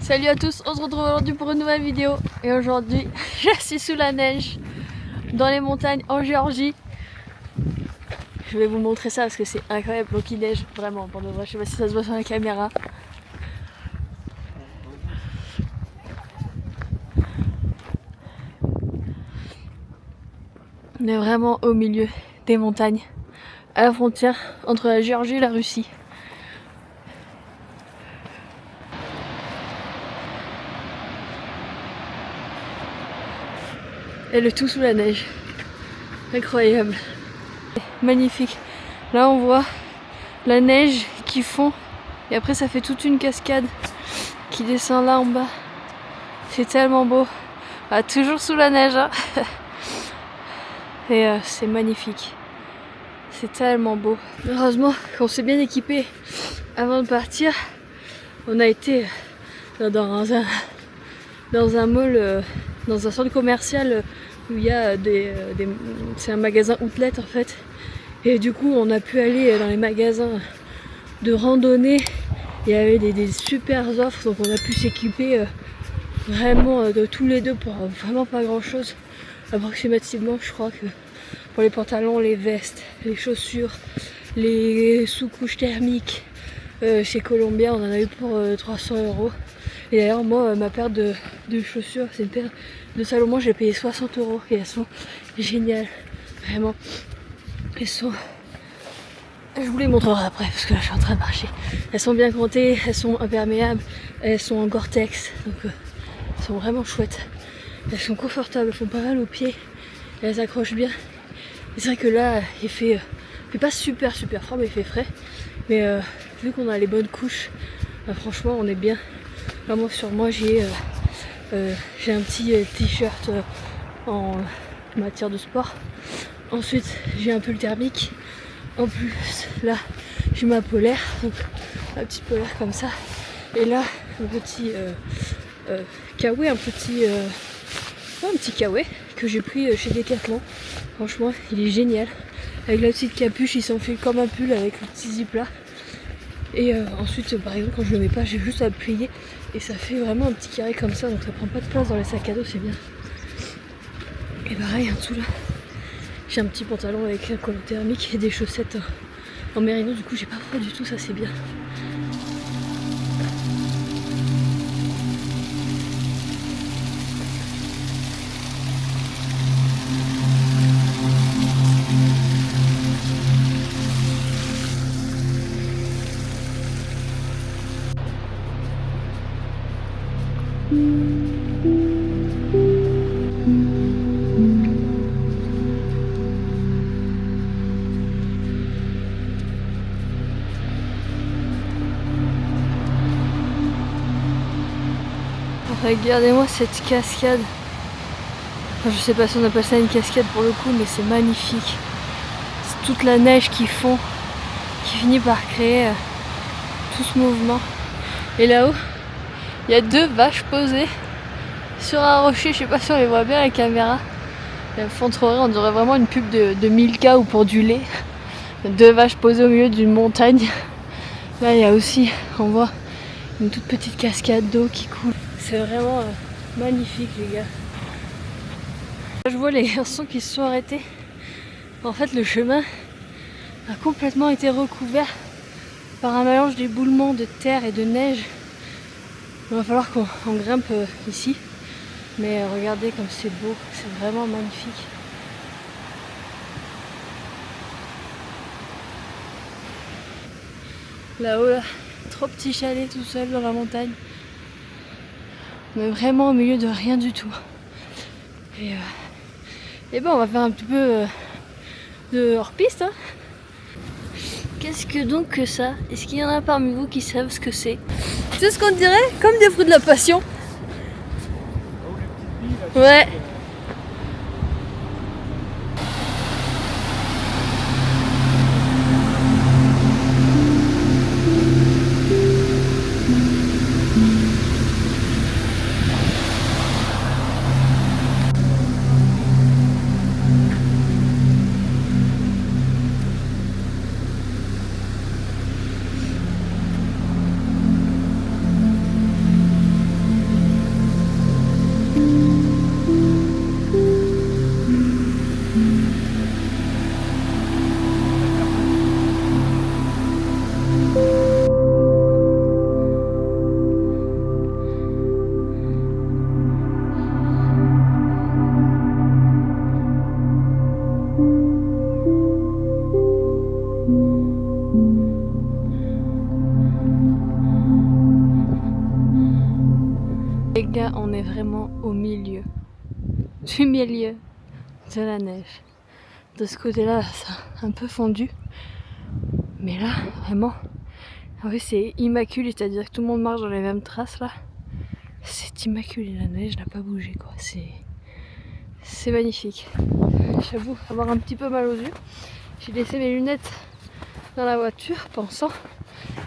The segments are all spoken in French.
Salut à tous, on se retrouve aujourd'hui pour une nouvelle vidéo. Et aujourd'hui, je suis sous la neige, dans les montagnes en Géorgie. Je vais vous montrer ça parce que c'est incroyable, donc il neige vraiment pour de vrai. Je sais pas si ça se voit sur la caméra. On est vraiment au milieu des montagnes, à la frontière entre la Géorgie et la Russie. Et le tout sous la neige. Incroyable. Magnifique. Là on voit la neige qui fond et après ça fait toute une cascade qui descend là en bas. C'est tellement beau. Ah, toujours sous la neige hein. Et c'est magnifique. C'est tellement beau. Heureusement qu'on s'est bien équipé avant de partir. On a été dans un mall, dans un centre commercial où il y a c'est un magasin outlet en fait. Et du coup on a pu aller dans les magasins de randonnée. Il y avait des super offres, donc on a pu s'équiper vraiment de tous les deux pour vraiment pas grand chose. Approximativement je crois que pour les pantalons, les vestes, les chaussures, les sous-couches thermiques, chez Columbia on en a eu pour 300 €. Et d'ailleurs moi ma paire de chaussures, c'est une paire de Salomon, j'ai payé 60 € et elles sont géniales, vraiment. Elles sont... Je vous les montrerai après parce que là je suis en train de marcher. Elles sont bien comptées, elles sont imperméables, elles sont en Gore-Tex, donc elles sont vraiment chouettes. Elles sont confortables, elles font pas mal aux pieds, elles accrochent bien. Et c'est vrai que là il fait pas super froid mais il fait frais. Mais vu qu'on a les bonnes couches, franchement on est bien. Là, moi sur moi j'ai un petit t-shirt en matière de sport. Ensuite j'ai un peu le thermique. En plus là j'ai ma polaire, donc un petit polaire comme ça. Et là un petit kawaii, un petit kawaii que j'ai pris chez Decathlon. Franchement il est génial. Avec la petite capuche il s'enfile comme un pull avec le petit zip là. Et ensuite par exemple quand je le mets pas j'ai juste à le plier et ça fait vraiment un petit carré comme ça, donc ça prend pas de place dans les sacs à dos, c'est bien. Et pareil en dessous là j'ai un petit pantalon avec un collant thermique et des chaussettes en mérino, du coup j'ai pas froid du tout, ça c'est bien. Regardez-moi cette cascade. Enfin, je sais pas si on appelle ça une cascade pour le coup, mais c'est magnifique. C'est toute la neige qui fond, qui finit par créer tout ce mouvement. Et là-haut, il y a deux vaches posées sur un rocher. Je sais pas si on les voit bien à la caméra. Elles font trop rire, on dirait vraiment une pub de Milka ou pour du lait. Deux vaches posées au milieu d'une montagne. Là, il y a aussi, on voit une toute petite cascade d'eau qui coule. C'est vraiment magnifique les gars. Je vois les garçons qui se sont arrêtés. En fait le chemin a complètement été recouvert par un mélange d'éboulements de terre et de neige. Il va falloir qu'on grimpe ici. Mais regardez comme c'est beau, c'est vraiment magnifique. Là-haut là, trop petit chalet tout seul dans la montagne. Mais vraiment au milieu de rien du tout. Et ben on va faire un petit peu de hors-piste. Hein. Qu'est-ce que donc que ça? Est-ce qu'il y en a parmi vous qui savent ce que c'est? C'est ce qu'on dirait comme des fruits de la passion. Ouais. Les gars, on est vraiment au milieu du milieu de la neige. De ce côté-là, ça a un peu fondu. Mais là, vraiment, en fait, c'est immaculé, c'est-à-dire que tout le monde marche dans les mêmes traces là. C'est immaculé, la neige n'a pas bougé quoi. C'est magnifique. J'avoue avoir un petit peu mal aux yeux. J'ai laissé mes lunettes dans la voiture pensant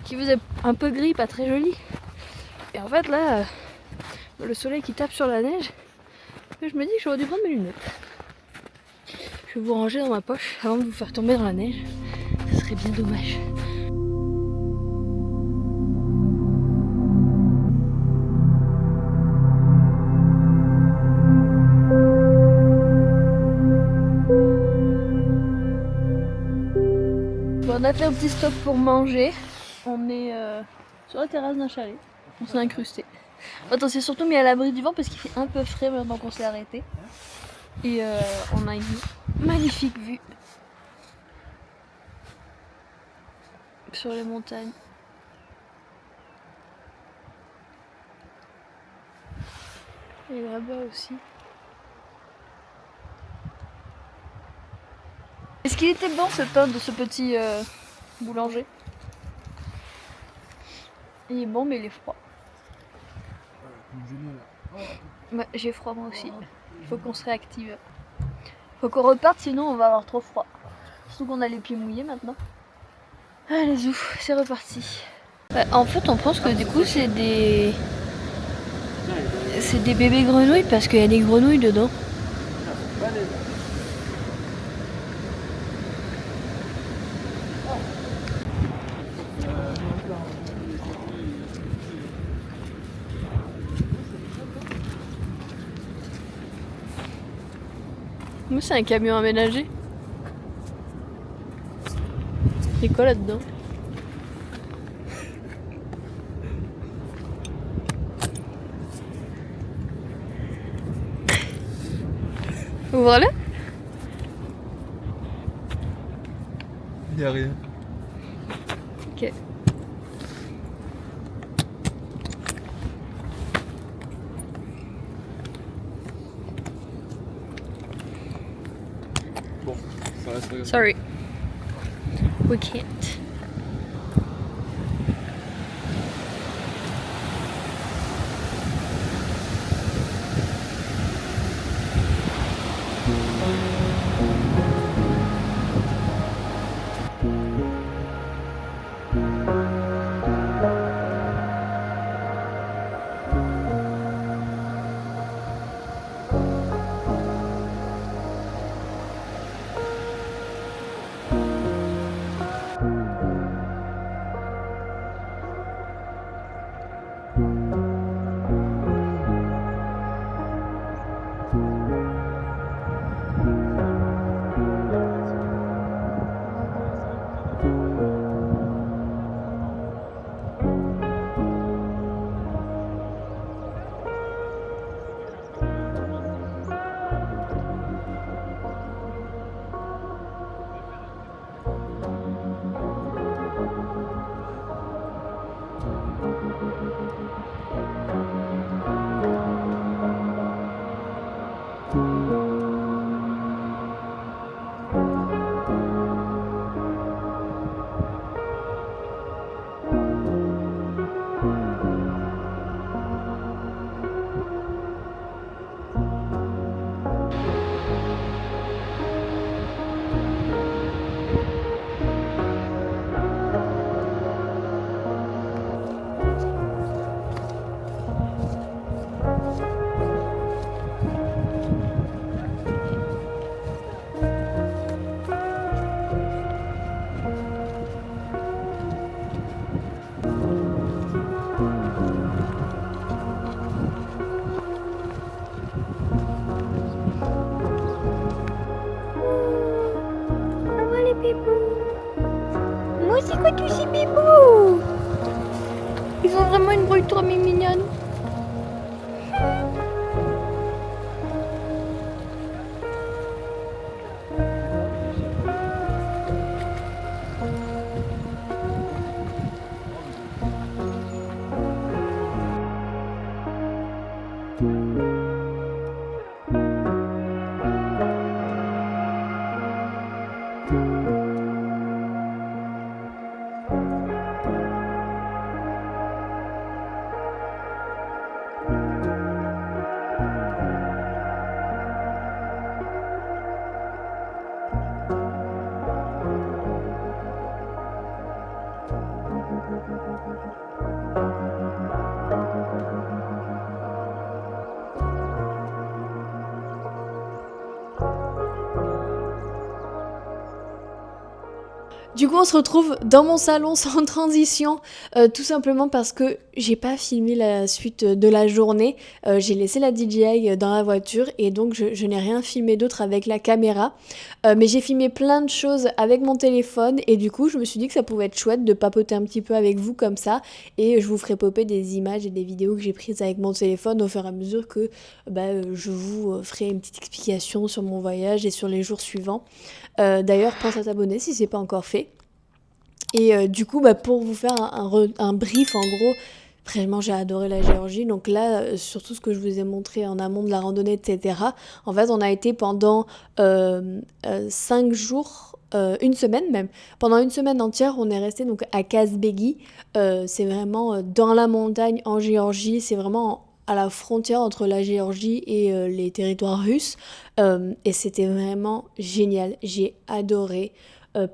qu'il faisait un peu gris, pas très joli. Et en fait là, le soleil qui tape sur la neige, je me dis que j'aurais dû prendre mes lunettes. Je vais vous ranger dans ma poche avant de vous faire tomber dans la neige. Ce serait bien dommage. Bon, on a fait un petit stop pour manger. On est sur la terrasse d'un chalet. On s'est incrusté. On s'est surtout mis à l'abri du vent parce qu'il fait un peu frais maintenant qu'on s'est arrêté. Et on a une magnifique vue sur les montagnes. Et là-bas aussi. Est-ce qu'il était bon ce pain de ce petit boulanger? Il est bon mais il est froid. Ouais, j'ai froid moi aussi. Il faut qu'on se réactive. Faut qu'on reparte sinon on va avoir trop froid. Surtout qu'on a les pieds mouillés maintenant. Allez ouf, c'est reparti. En fait on pense que du coup c'est des bébés grenouilles parce qu'il y a des grenouilles dedans. Moi c'est un camion aménagé. Il y a quoi là-dedans? Ouvrez-le. Il n'y a rien. Ok. Bon, ça reste regardé. Sorry. We can't. Moi c'est quoi tous ces bibous? Ils ont vraiment une bruit trop mignonne. Du coup, on se retrouve dans mon salon sans transition, tout simplement parce que j'ai pas filmé la suite de la journée. J'ai laissé la DJI dans la voiture et donc je n'ai rien filmé d'autre avec la caméra. Mais j'ai filmé plein de choses avec mon téléphone et du coup, je me suis dit que ça pouvait être chouette de papoter un petit peu avec vous comme ça et je vous ferai popper des images et des vidéos que j'ai prises avec mon téléphone au fur et à mesure que je vous ferai une petite explication sur mon voyage et sur les jours suivants. D'ailleurs, pense à t'abonner si c'est pas encore fait. Et du coup, pour vous faire un brief, en gros, vraiment j'ai adoré la Géorgie. Donc là, surtout ce que je vous ai montré en amont de la randonnée, etc. En fait, on a été pendant 5 jours, une semaine même. Pendant une semaine entière, on est resté donc à Kazbegi. C'est vraiment dans la montagne en Géorgie. C'est vraiment à la frontière entre la Géorgie et les territoires russes. Et c'était vraiment génial. J'ai adoré.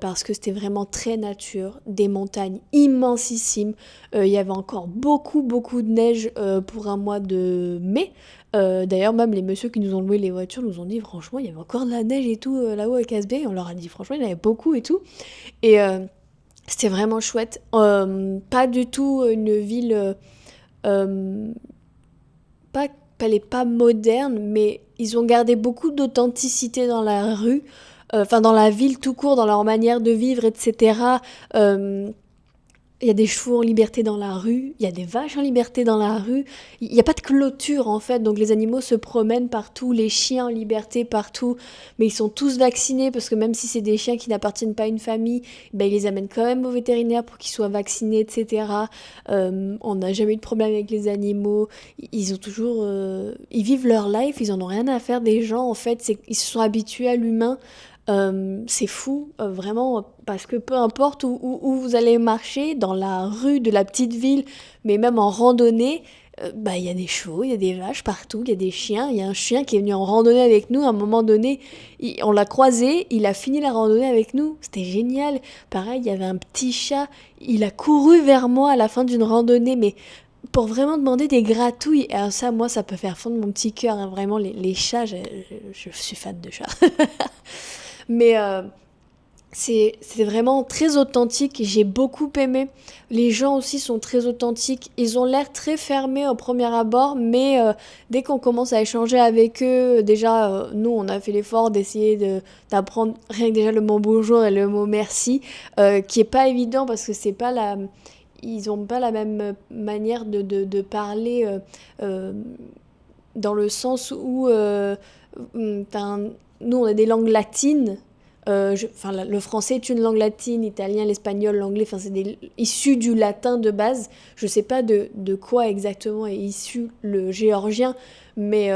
Parce que c'était vraiment très nature, des montagnes immensissimes. Il y avait encore beaucoup de neige pour un mois de mai. D'ailleurs, même les messieurs qui nous ont loué les voitures nous ont dit franchement, il y avait encore de la neige et tout là-haut à Casbay. On leur a dit franchement, il y en avait beaucoup et tout. Et c'était vraiment chouette. Pas du tout une ville... elle est pas moderne, mais ils ont gardé beaucoup d'authenticité dans la rue. Dans la ville tout court, dans leur manière de vivre, etc. Il y a des chevaux en liberté dans la rue, il y a des vaches en liberté dans la rue, il n'y a pas de clôture en fait, donc les animaux se promènent partout, les chiens en liberté partout, mais ils sont tous vaccinés parce que même si c'est des chiens qui n'appartiennent pas à une famille, ils les amènent quand même au vétérinaire pour qu'ils soient vaccinés, etc. On n'a jamais eu de problème avec les animaux, ils ont toujours... ils vivent leur life, ils en ont rien à faire des gens en fait, ils se sont habitués à l'humain. C'est fou, vraiment, parce que peu importe où vous allez marcher, dans la rue de la petite ville, mais même en randonnée, il y a des chevaux, il y a des vaches partout, il y a des chiens. Il y a un chien qui est venu en randonnée avec nous. À un moment donné, on l'a croisé, il a fini la randonnée avec nous. C'était génial. Pareil, il y avait un petit chat, il a couru vers moi à la fin d'une randonnée, mais pour vraiment demander des gratouilles. Et alors ça, moi, ça peut faire fondre mon petit cœur, hein. Vraiment, les chats, je suis fan de chats. Mais c'est vraiment très authentique, j'ai beaucoup aimé. Les gens aussi sont très authentiques, ils ont l'air très fermés au premier abord, mais dès qu'on commence à échanger avec eux, déjà nous on a fait l'effort d'essayer d'apprendre rien que déjà le mot bonjour et le mot merci, qui est pas évident parce que c'est pas ils ont pas la même manière de parler, dans le sens où nous on a des langues latines. Le français est une langue latine, l'italien, l'espagnol, l'anglais, c'est issus du latin de base. Je sais pas de quoi exactement est issu le géorgien, mais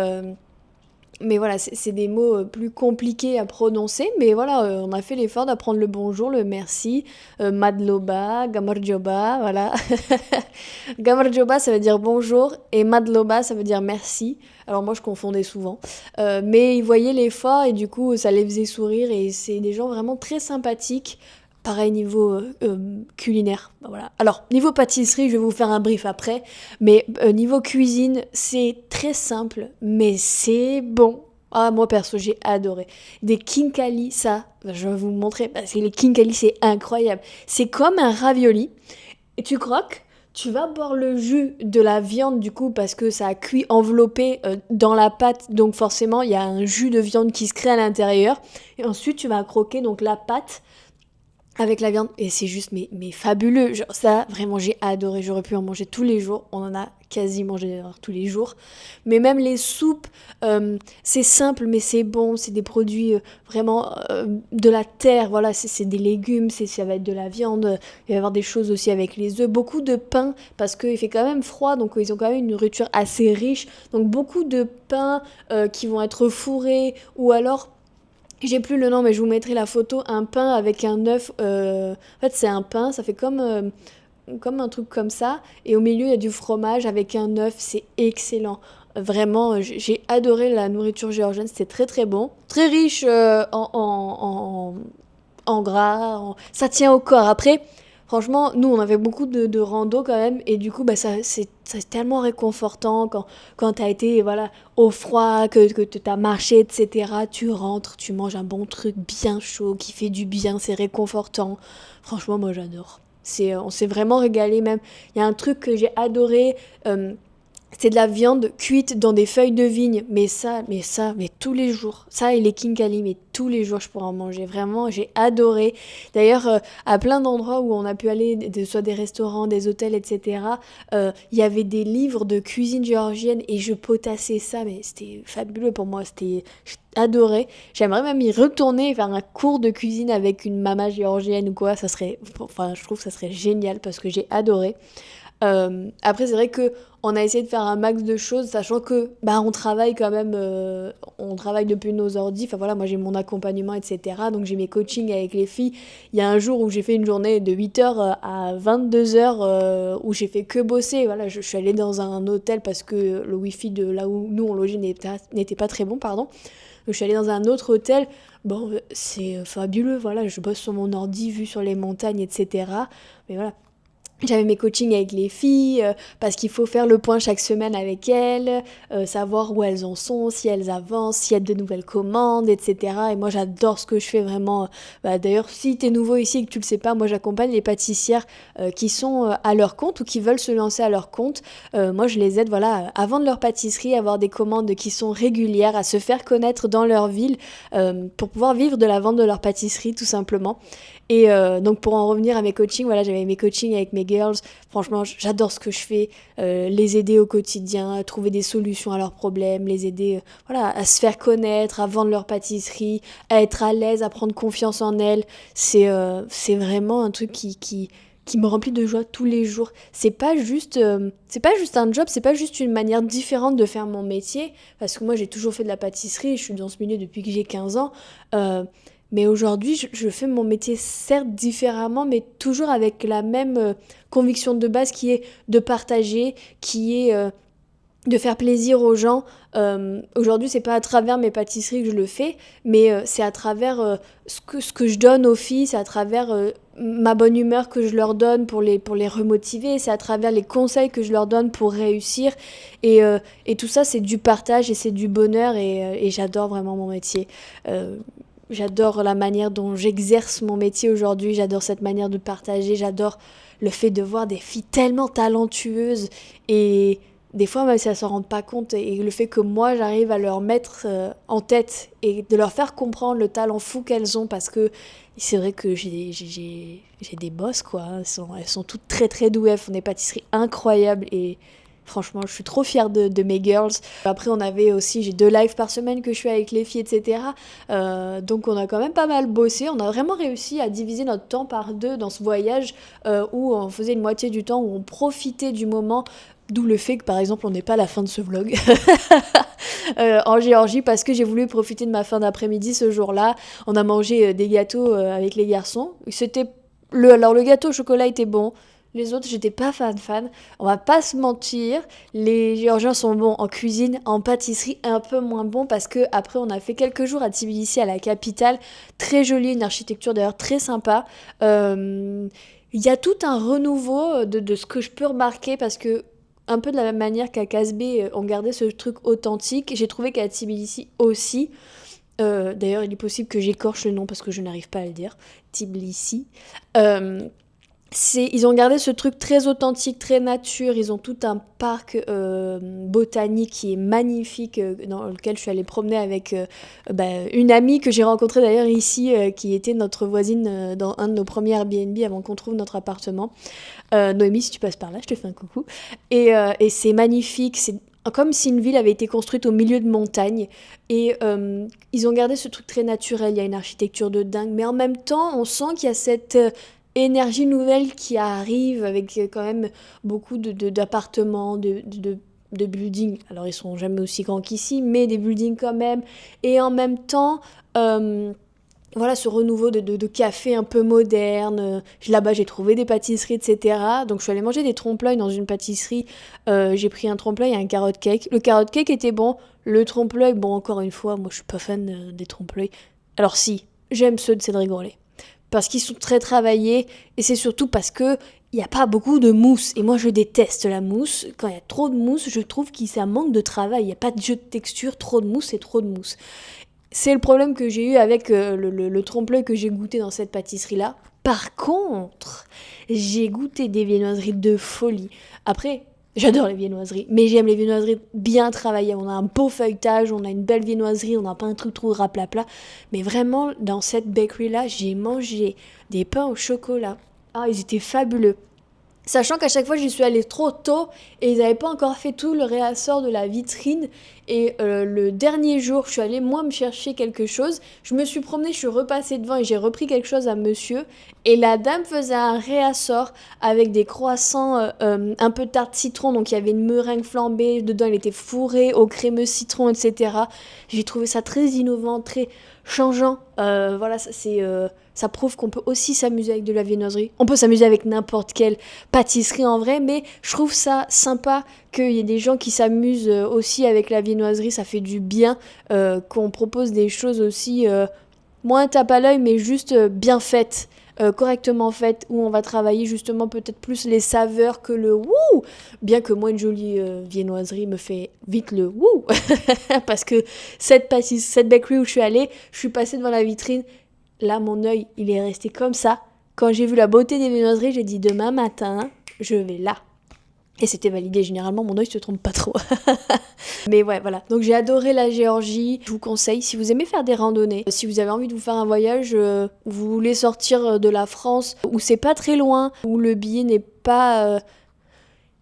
voilà, c'est des mots plus compliqués à prononcer, mais voilà, on a fait l'effort d'apprendre le bonjour, le merci, madloba, gamarjoba, voilà. Gamarjoba, ça veut dire bonjour, et madloba, ça veut dire merci. Alors moi, je confondais souvent. Mais ils voyaient l'effort, et du coup, ça les faisait sourire, et c'est des gens vraiment très sympathiques. Pareil niveau culinaire, voilà. Alors niveau pâtisserie, je vais vous faire un brief après, mais niveau cuisine, c'est très simple, mais c'est bon. Ah moi perso, j'ai adoré. Des khinkali, ça, je vais vous montrer, parce que les khinkali, c'est incroyable. C'est comme un ravioli, et tu croques, tu vas boire le jus de la viande du coup, parce que ça a cuit enveloppé dans la pâte, donc forcément, il y a un jus de viande qui se crée à l'intérieur, et ensuite tu vas croquer donc la pâte, avec la viande, et c'est juste mais fabuleux. Genre, ça vraiment j'ai adoré, j'aurais pu en manger tous les jours, on en a quasi mangé tous les jours, mais même les soupes, c'est simple mais c'est bon, c'est des produits vraiment de la terre, voilà, c'est des légumes, ça va être de la viande, il va y avoir des choses aussi avec les œufs, beaucoup de pain parce qu'il fait quand même froid, donc ils ont quand même une nourriture assez riche, donc beaucoup de pain qui vont être fourrés, ou alors j'ai plus le nom, mais je vous mettrai la photo. Un pain avec un œuf. En fait, c'est un pain, ça fait comme un truc comme ça. Et au milieu, il y a du fromage avec un œuf. C'est excellent. Vraiment, j'ai adoré la nourriture géorgienne. C'était très très bon. Très riche en gras. Ça tient au corps. Après, franchement, nous, on avait beaucoup de rando quand même, et du coup, bah, c'est tellement réconfortant quand t'as été, voilà, au froid, que t'as marché, etc. Tu rentres, tu manges un bon truc bien chaud, qui fait du bien, c'est réconfortant. Franchement, moi, j'adore. On s'est vraiment régalé même. Il y a un truc que j'ai adoré, c'est de la viande cuite dans des feuilles de vigne. Mais tous les jours. Ça et les kinkali, mais tous les jours je pourrais en manger. Vraiment, j'ai adoré. D'ailleurs, à plein d'endroits où on a pu aller, soit des restaurants, des hôtels, etc., il y avait des livres de cuisine géorgienne et je potassais ça, mais c'était fabuleux pour moi. J'ai adoré. J'aimerais même y retourner et faire un cours de cuisine avec une maman géorgienne ou quoi. Enfin, je trouve que ça serait génial parce que j'ai adoré. Après, c'est vrai que on a essayé de faire un max de choses, sachant que bah on travaille quand même, on travaille depuis nos ordi. Enfin voilà, moi j'ai mon accompagnement, etc. Donc j'ai mes coachings avec les filles. Il y a un jour où j'ai fait une journée de 8h à 22h où j'ai fait que bosser. Voilà, je suis allée dans un hôtel parce que le wifi de là où nous on logeait n'était pas très bon, pardon. Donc je suis allée dans un autre hôtel. Bon, c'est fabuleux, voilà, je bosse sur mon ordi, vue sur les montagnes, etc. Mais voilà. J'avais mes coachings avec les filles, parce qu'il faut faire le point chaque semaine avec elles, savoir où elles en sont, si elles avancent, s'il y a de nouvelles commandes, etc. Et moi j'adore ce que je fais vraiment. D'ailleurs, si t'es nouveau ici et que tu le sais pas, moi j'accompagne les pâtissières qui sont à leur compte ou qui veulent se lancer à leur compte. Moi je les aide, voilà, à vendre leur pâtisserie, à avoir des commandes qui sont régulières, à se faire connaître dans leur ville, pour pouvoir vivre de la vente de leur pâtisserie tout simplement. Et donc pour en revenir à mes coachings, voilà, j'avais mes coachings avec mes girls. Franchement, j'adore ce que je fais, les aider au quotidien, à trouver des solutions à leurs problèmes, les aider voilà, à se faire connaître, à vendre leur pâtisserie, à être à l'aise, à prendre confiance en elles. C'est vraiment un truc qui me remplit de joie tous les jours. C'est pas juste un job, c'est pas juste une manière différente de faire mon métier, parce que moi j'ai toujours fait de la pâtisserie, je suis dans ce milieu depuis que j'ai 15 ans. Mais aujourd'hui, je fais mon métier certes différemment, mais toujours avec la même conviction de base qui est de partager, qui est de faire plaisir aux gens. Aujourd'hui, c'est pas à travers mes pâtisseries que je le fais, mais c'est à travers ce que je donne aux filles, c'est à travers ma bonne humeur que je leur donne pour les remotiver, c'est à travers les conseils que je leur donne pour réussir. Et tout ça, c'est du partage et c'est du bonheur et j'adore vraiment mon métier. J'adore la manière dont j'exerce mon métier aujourd'hui, j'adore cette manière de partager, j'adore le fait de voir des filles tellement talentueuses et des fois même si elles ne s'en rendent pas compte et le fait que moi j'arrive à leur mettre en tête et de leur faire comprendre le talent fou qu'elles ont parce que c'est vrai que j'ai des boss quoi, elles sont toutes très très douées, elles font des pâtisseries incroyables et franchement, je suis trop fière de mes girls. Après, j'ai 2 lives par semaine que je fais avec les filles, etc. Donc, on a quand même pas mal bossé. On a vraiment réussi à diviser notre temps par 2 dans ce voyage où on faisait une moitié du temps, où on profitait du moment. D'où le fait que, par exemple, on n'est pas à la fin de ce vlog en Géorgie parce que j'ai voulu profiter de ma fin d'après-midi ce jour-là. On a mangé des gâteaux avec les garçons. Alors, le gâteau au chocolat était bon. Les autres, j'étais pas fan. On va pas se mentir, les Géorgiens sont bons en cuisine, en pâtisserie, un peu moins bons parce que après on a fait quelques jours à Tbilissi, à la capitale, très jolie, une architecture d'ailleurs très sympa. Il y a tout un renouveau de ce que je peux remarquer parce que un peu de la même manière qu'à Casbé, on gardait ce truc authentique. J'ai trouvé qu'à Tbilissi aussi. D'ailleurs, il est possible que j'écorche le nom parce que je n'arrive pas à le dire. Tbilissi. Ils ont gardé ce truc très authentique, très nature. Ils ont tout un parc botanique qui est magnifique, dans lequel je suis allée promener avec une amie que j'ai rencontrée d'ailleurs ici, qui était notre voisine dans un de nos premiers Airbnb avant qu'on trouve notre appartement. Noémie, si tu passes par là, je te fais un coucou. Et c'est magnifique, c'est comme si une ville avait été construite au milieu de montagnes. Et ils ont gardé ce truc très naturel, il y a une architecture de dingue. Mais en même temps, on sent qu'il y a cette énergie nouvelle qui arrive avec quand même beaucoup d'appartements, de buildings. Alors ils sont jamais aussi grands qu'ici, mais des buildings quand même. Et en même temps, voilà ce renouveau de café un peu moderne. Là-bas j'ai trouvé des pâtisseries, etc. Donc je suis allée manger des trompe-l'œil dans une pâtisserie. J'ai pris un trompe-l'œil et un carrot cake. Le carrot cake était bon. Le trompe-l'œil, bon encore une fois, moi je suis pas fan des trompe-l'œil. Alors si, j'aime ceux de Cédric Grolet. parce qu'ils sont très travaillés et c'est surtout parce que il n'y a pas beaucoup de mousse. Et moi, je déteste la mousse. Quand il y a trop de mousse, je trouve que ça manque de travail. Il n'y a pas de jeu de texture, trop de mousse et trop de mousse. C'est le problème que j'ai eu avec le trompe-l'œil que j'ai goûté dans cette pâtisserie-là. Par contre, j'ai goûté des viennoiseries de folie. Après, j'adore les viennoiseries, mais j'aime les viennoiseries bien travaillées. On a un beau feuilletage, on a une belle viennoiserie, on n'a pas un truc trop raplapla. Mais vraiment, dans cette bakery-là, j'ai mangé des pains au chocolat. Ah, ils étaient fabuleux. Sachant qu'à chaque fois, j'y suis allée trop tôt et ils n'avaient pas encore fait tout le réassort de la vitrine. Et le dernier jour, je suis allée moi me chercher quelque chose. Je me suis promenée, je suis repassée devant et j'ai repris quelque chose à monsieur. Et la dame faisait un réassort avec des croissants un peu tarte citron. Donc il y avait une meringue flambée, dedans il était fourré au crémeux citron, etc. J'ai trouvé ça très innovant, très changeant. Voilà, ça prouve qu'on peut aussi s'amuser avec de la viennoiserie. On peut s'amuser avec n'importe quelle pâtisserie en vrai, mais je trouve ça sympa qu'il y ait des gens qui s'amusent aussi avec la viennoiserie. Ça fait du bien qu'on propose des choses aussi moins tape à l'œil, mais juste bien faites. Correctement faites, où on va travailler justement peut-être plus les saveurs que le wouh, bien que moi une jolie viennoiserie me fait vite le wouh, parce que cette bakery où je suis allée, je suis passée devant la vitrine, là mon œil il est resté comme ça, quand j'ai vu la beauté des viennoiseries, j'ai dit demain matin, je vais là. Et c'était validé, généralement mon œil se trompe pas trop. Mais ouais, voilà. Donc j'ai adoré la Géorgie. Je vous conseille, si vous aimez faire des randonnées, si vous avez envie de vous faire un voyage, où vous voulez sortir de la France, où c'est pas très loin, où le billet n'est pas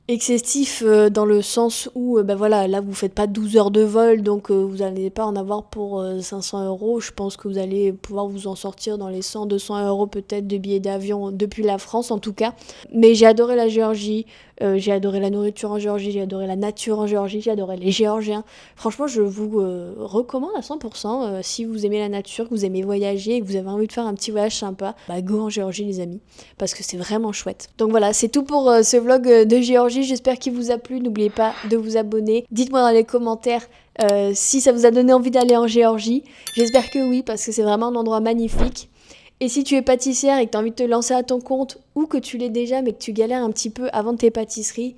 excessif dans le sens où, voilà, là vous faites pas 12 heures de vol, donc vous n'allez pas en avoir pour 500 €. Je pense que vous allez pouvoir vous en sortir dans les 100-200 € peut-être de billets d'avion depuis la France en tout cas. Mais j'ai adoré la Géorgie, j'ai adoré la nourriture en Géorgie, j'ai adoré la nature en Géorgie, j'ai adoré les Géorgiens. Franchement, je vous recommande à 100%, si vous aimez la nature, que vous aimez voyager et que vous avez envie de faire un petit voyage sympa, go en Géorgie les amis, parce que c'est vraiment chouette. Donc voilà, c'est tout pour ce vlog de Géorgie. J'espère qu'il vous a plu. N'oubliez pas de vous abonner. Dites-moi dans les commentaires si ça vous a donné envie d'aller en Géorgie. J'espère que oui, parce que c'est vraiment un endroit magnifique. Et si tu es pâtissière et que tu as envie de te lancer à ton compte, ou que tu l'es déjà mais que tu galères un petit peu à vendre tes pâtisseries,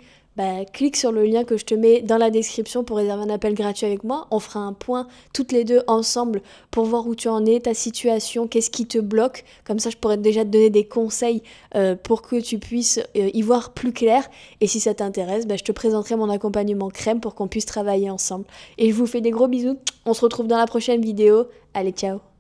clique sur le lien que je te mets dans la description pour réserver un appel gratuit avec moi. On fera un point toutes les deux ensemble pour voir où tu en es, ta situation, qu'est-ce qui te bloque. Comme ça, je pourrais déjà te donner des conseils pour que tu puisses y voir plus clair. Et si ça t'intéresse, je te présenterai mon accompagnement crème pour qu'on puisse travailler ensemble. Et je vous fais des gros bisous. On se retrouve dans la prochaine vidéo. Allez, ciao!